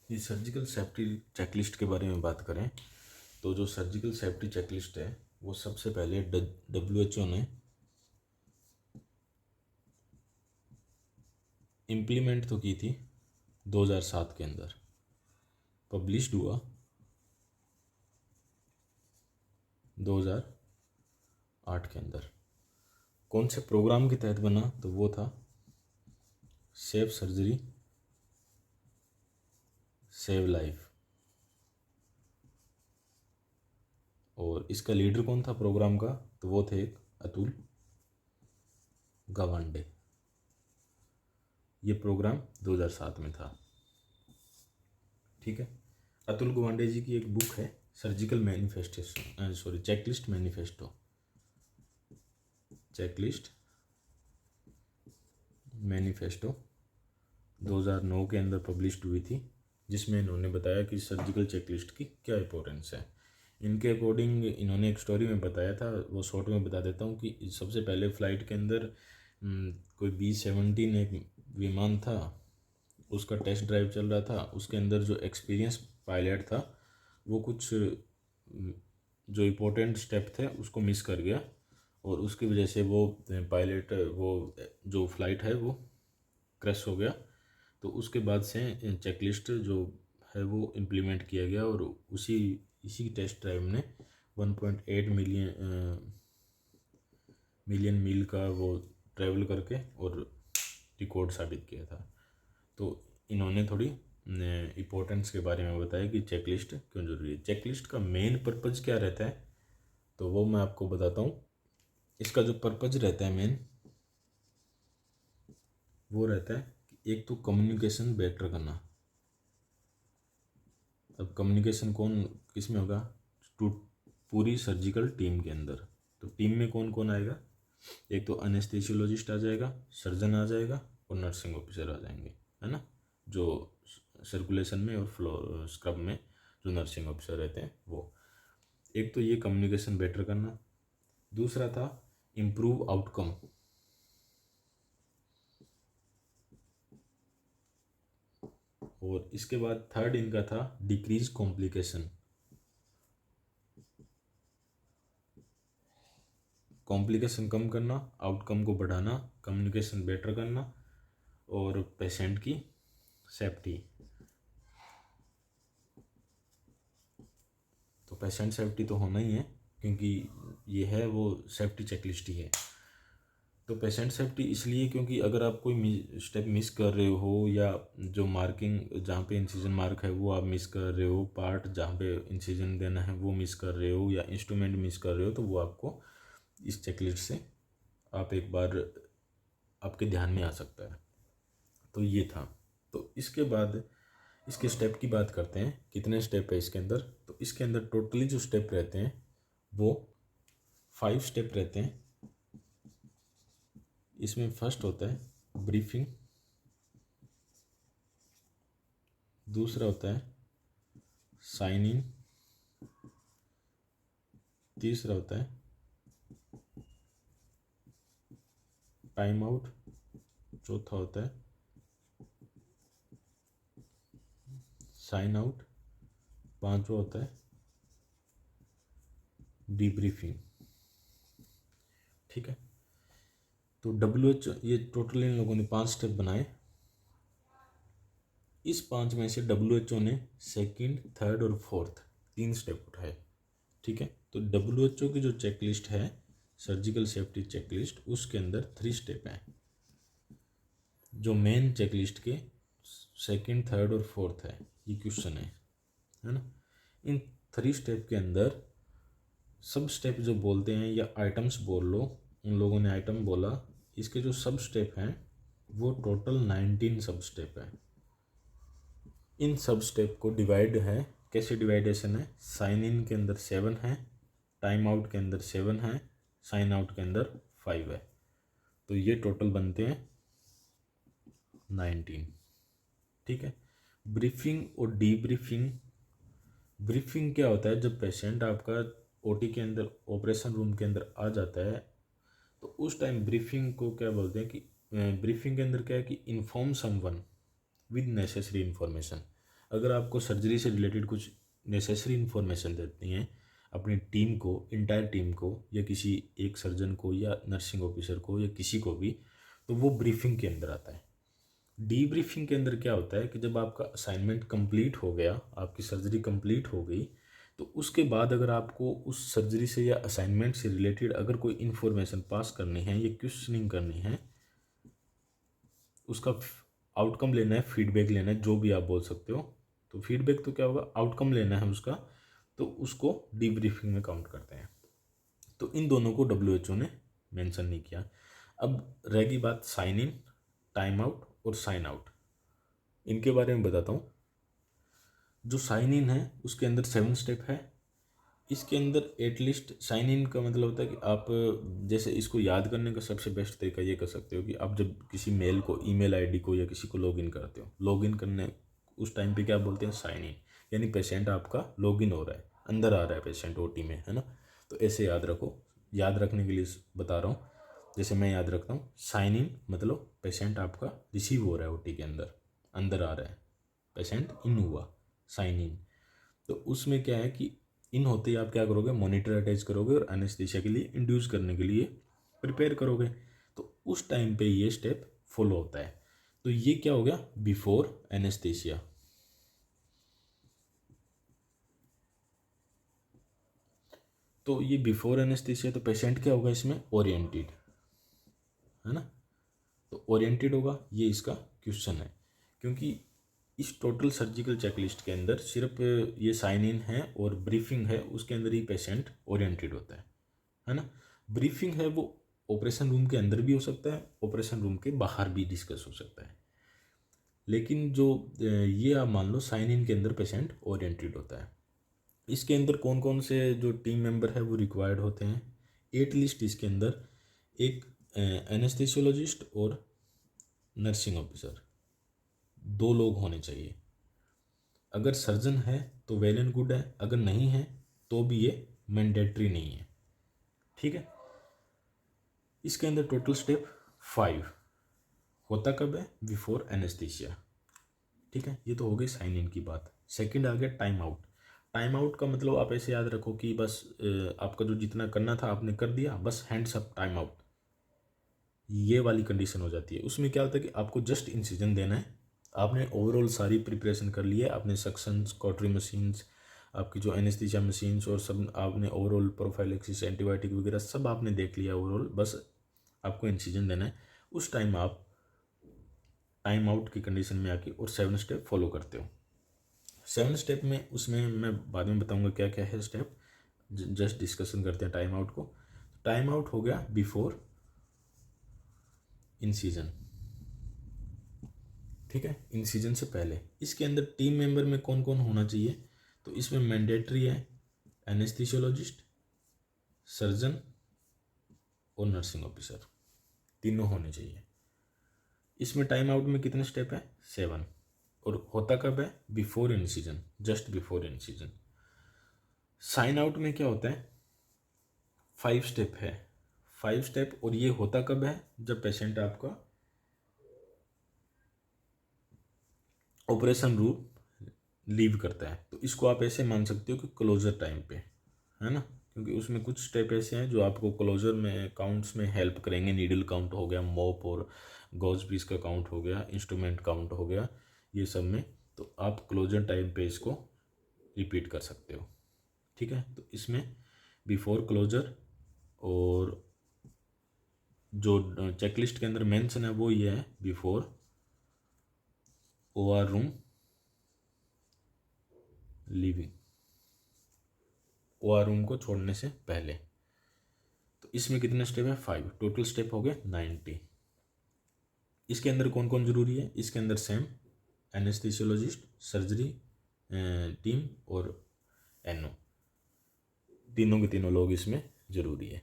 ये surgical safety checklist के बारे में बात करें तो जो सर्जिकल सेफ्टी चेकलिस्ट है वो सबसे पहले WHO ने इम्प्लीमेंट तो की थी 2007 के अंदर, पब्लिश्ड हुआ 2008 के अंदर। कौन से प्रोग्राम के तहत बना? तो वो था सेफ सर्जरी सेव लाइफ। और इसका लीडर कौन था प्रोग्राम का? तो वो थे एक अतुल गवांडे। ये प्रोग्राम 2007 में था। ठीक है। अतुल गवांडे जी की एक बुक है surgical manifestation checklist manifesto, checklist manifesto 2009 के अंदर पब्लिश्ड हुई थी, जिसमें इन्होंने बताया कि सर्जिकल चेकलिस्ट की क्या इंपॉर्टेंस है। इनके अकॉर्डिंग इन्होंने एक स्टोरी में बताया था, वो शॉर्ट में बता देता हूँ कि सबसे पहले फ़्लाइट के अंदर कोई B-17 एक विमान था, उसका टेस्ट ड्राइव चल रहा था। उसके अंदर जो एक्सपीरियंस पायलट था वो कुछ जो इम्पोर्टेंट स्टेप थे उसको मिस कर गया, और उसकी वजह से वो पायलट वो जो फ्लाइट है वो क्रैश हो गया। तो उसके बाद से चेकलिस्ट जो है वो इम्प्लीमेंट किया गया, और इसी टेस्ट ड्राइव ने 1.8 मिलियन मील का वो ट्रैवल करके और रिकॉर्ड साबित किया था। तो इन्होंने थोड़ी इम्पोर्टेंस के बारे में बताया कि चेकलिस्ट क्यों जरूरी है। चेकलिस्ट का मेन पर्पज़ क्या रहता है तो वो मैं आपको बताता हूँ। इसका जो पर्पज़ रहता है मेन, वो रहता है कि एक तो कम्युनिकेशन बेटर करना। अब कम्युनिकेशन कौन किस में होगा? टू पूरी सर्जिकल टीम के अंदर। तो टीम में कौन कौन आएगा? एक तो अनेस्थेसियोलॉजिस्ट आ जाएगा, सर्जन आ जाएगा और नर्सिंग ऑफिसर आ जाएंगे, है ना, जो सर्कुलेशन में और फ्लो स्क्रब में जो नर्सिंग ऑफिसर रहते हैं वो। एक तो ये कम्युनिकेशन बेटर करना, दूसरा था इम्प्रूव आउटकम, और इसके बाद थर्ड इनका था डिक्रीज कॉम्प्लिकेशन। कॉम्प्लिकेशन कम करना, आउटकम को बढ़ाना, कम्युनिकेशन बेटर करना और पेशेंट की सेफ्टी। तो पेशेंट सेफ्टी तो होना ही है, क्योंकि ये है वो सेफ्टी चेकलिस्ट ही है। तो पेशेंट सेफ्टी इसलिए क्योंकि अगर आप कोई स्टेप मिस कर रहे हो, या जो मार्किंग जहाँ पे इंसिजन मार्क है वो आप मिस कर रहे हो, पार्ट जहाँ पे इंसिजन देना है वो मिस कर रहे हो, या इंस्ट्रूमेंट मिस कर रहे हो, तो वो आपको इस चेकलिस्ट से आप एक बार आपके ध्यान में आ सकता है। तो ये था। तो इसके बाद इसके स्टेप की बात करते हैं। कितने स्टेप है इसके अंदर? तो इसके अंदर टोटली जो स्टेप रहते हैं वो 5 स्टेप रहते हैं। इसमें फर्स्ट होता है ब्रीफिंग, दूसरा होता है साइन इन, तीसरा होता है टाइम आउट, चौथा होता है साइन आउट, पांचवा होता है डीब्रीफिंग। ठीक है। तो WHO ये टोटल इन लोगों ने 5 स्टेप बनाए। इस 5 में से WHO ने सेकंड, थर्ड और फोर्थ 3 स्टेप उठाए। ठीक है। तो WHO की जो चेकलिस्ट है सर्जिकल सेफ्टी चेकलिस्ट, उसके अंदर 3 स्टेप हैं जो मेन चेकलिस्ट के सेकंड, थर्ड और फोर्थ है। ये क्वेश्चन है ना। इन 3 स्टेप के अंदर सब स्टेप जो बोलते हैं, या आइटम्स बोल लो, उन लोगों ने आइटम बोला, इसके जो सब स्टेप हैं वो टोटल 19 सब स्टेप है। इन सब स्टेप को डिवाइड है, कैसे डिवाइडेशन है? साइन इन के अंदर 7 है, टाइम आउट के अंदर 7 है, साइन आउट के अंदर 5 है। तो ये टोटल बनते हैं 19। ठीक है। ब्रीफिंग और डीब्रीफिंग। ब्रीफिंग क्या होता है? जब पेशेंट आपका ओटी के अंदर, ऑपरेशन रूम के अंदर आ जाता है, तो उस टाइम ब्रीफिंग को क्या बोलते हैं कि ब्रीफिंग के अंदर क्या है कि inform someone with necessary information. अगर आपको सर्जरी से रिलेटेड कुछ नेसेसरी इन्फॉर्मेशन देती हैं अपनी टीम को, इंटायर टीम को, या किसी एक सर्जन को या नर्सिंग ऑफिसर को या किसी को भी, तो वो ब्रीफिंग के अंदर आता है। डीब्रीफिंग के अंदर क्या होता है कि जब आपका असाइनमेंट कंप्लीट हो गया, आपकी सर्जरी कंप्लीट हो गई, तो उसके बाद अगर आपको उस सर्जरी से या असाइनमेंट से रिलेटेड अगर कोई इन्फॉर्मेशन पास करनी है या क्वेश्चनिंग करनी है, उसका आउटकम लेना है, फीडबैक लेना है, जो भी आप बोल सकते हो। तो फीडबैक तो क्या होगा, आउटकम लेना है उसका, तो उसको डीब्रीफिंग में काउंट करते हैं। तो इन दोनों को WHO ने मेंशन नहीं किया। अब रहेगी बात साइन इन, टाइम आउट और साइन आउट। इनके बारे में बताता हूँ। जो साइन इन है उसके अंदर 7 स्टेप है। इसके अंदर एटलीस्ट साइन इन का मतलब होता है कि आप जैसे इसको याद करने का सबसे बेस्ट तरीका ये कर सकते हो कि आप जब किसी मेल को, ईमेल आईडी को या किसी को लॉगिन करते हो, लॉगिन करने उस टाइम पे क्या बोलते हैं, साइन इन, यानी पेशेंट आपका लॉगिन हो रहा है, अंदर आ रहा है पेशेंट ओटी में, है ना। तो ऐसे याद रखो, याद रखने के लिए बता रहा हूँ। जैसे मैं याद रखता हूँ, साइन इन मतलब पेशेंट आपका रिसीव हो रहा है ओटी के अंदर, अंदर आ रहा है, पेशेंट इन हुआ, साइन इन। तो उसमें क्या है कि इन होते ही आप क्या करोगे, मॉनिटर अटैच करोगे और एनेस्थीसिया के लिए इंड्यूस करने के लिए प्रिपेयर करोगे। तो उस टाइम पे ये स्टेप फॉलो होता है। तो ये क्या हो गया, बिफोर एनेस्थीसिया। तो ये बिफोर एनेस्थीसिया, तो पेशेंट क्या होगा इसमें, ओरिएंटेड, है ना। तो ओरिएंटेड होगा, ये इसका क्वेश्चन है। क्योंकि इस टोटल सर्जिकल चेकलिस्ट के अंदर सिर्फ ये साइन इन है और ब्रीफिंग है, उसके अंदर ही पेशेंट ओरिएंटेड होता है ना। ब्रीफिंग है वो ऑपरेशन रूम के अंदर भी हो सकता है, ऑपरेशन रूम के बाहर भी डिस्कस हो सकता है। लेकिन जो ये आप मान लो साइन इन के अंदर पेशेंट ओरिएंटेड होता है। इसके अंदर कौन कौन से जो टीम मेंबर है वो रिक्वायर्ड होते हैं, एटलीस्ट इसके अंदर एक एनेस्थेसियोलॉजिस्ट और नर्सिंग ऑफिसर, 2 लोग होने चाहिए। अगर सर्जन है तो वेल एंड गुड है, अगर नहीं है तो भी ये मैंडेटरी नहीं है, ठीक है। इसके अंदर टोटल स्टेप 5 होता कब है, बिफोर एनेस्थीसिया, ठीक है। ये तो हो गई साइन इन की बात। सेकंड आ गया टाइम आउट। टाइम आउट का मतलब आप ऐसे याद रखो कि बस आपका जो जितना करना था आपने कर दिया, बस हैंड्स अप, टाइम आउट, ये वाली कंडीशन हो जाती है। उसमें क्या होता है कि आपको जस्ट इंसिजन देना है, आपने ओवरऑल सारी प्रिपरेशन कर ली है, आपने सक्शंस, कॉटरी मशीन्स, आपकी जो एनेस्थीसिया मशीन्स और सब आपने ओवरऑल प्रोफाइलेक्सिस, एंटीबायोटिक वगैरह सब आपने देख लिया ओवरऑल, बस आपको इंसिजन देना है। उस टाइम आप टाइम आउट की कंडीशन में आके और 7 स्टेप फॉलो करते हो। 7 स्टेप में, उसमें मैं बाद में बताऊंगा क्या क्या है स्टेप, जस्ट डिस्कशन करते हैं टाइम आउट को। टाइम आउट हो गया बिफोर इंसिजन, ठीक है, इंसिजन से पहले। इसके अंदर टीम मेंबर में कौन कौन होना चाहिए, तो इसमें मैंडेटरी है एनेस्थीसियोलॉजिस्ट, सर्जन और नर्सिंग ऑफिसर, तीनों होने चाहिए। इसमें टाइम आउट में कितने स्टेप है, 7, और होता कब है, before incision, just before incision. Sign out में क्या होता है, 5 स्टेप है, 5 स्टेप, और ये होता कब है, जब पेशेंट आपका ऑपरेशन रूम लीव करता है। तो इसको आप ऐसे मान सकते हो कि क्लोजर टाइम पे, है ना, क्योंकि उसमें कुछ स्टेप ऐसे हैं जो आपको क्लोजर में काउंट्स में हेल्प करेंगे। नीडल काउंट हो गया, मोप और गॉज पीस का काउंट हो गया, इंस्ट्रूमेंट काउंट हो गया, ये सब में तो आप क्लोजर टाइम पे इसको रिपीट कर सकते हो, ठीक है। तो इसमें बिफोर क्लोजर, और जो चेकलिस्ट के अंदर मेंशन है वो ये है, before OR room leaving, OR room को छोड़ने से पहले। तो इसमें कितने स्टेप है, 5, टोटल स्टेप हो गए 90। इसके अंदर कौन कौन जरूरी है, इसके अंदर सेम एनेस्थीसियोलॉजिस्ट, सर्जरी टीम और NO, तीनों के तीनों लोग इसमें जरूरी है।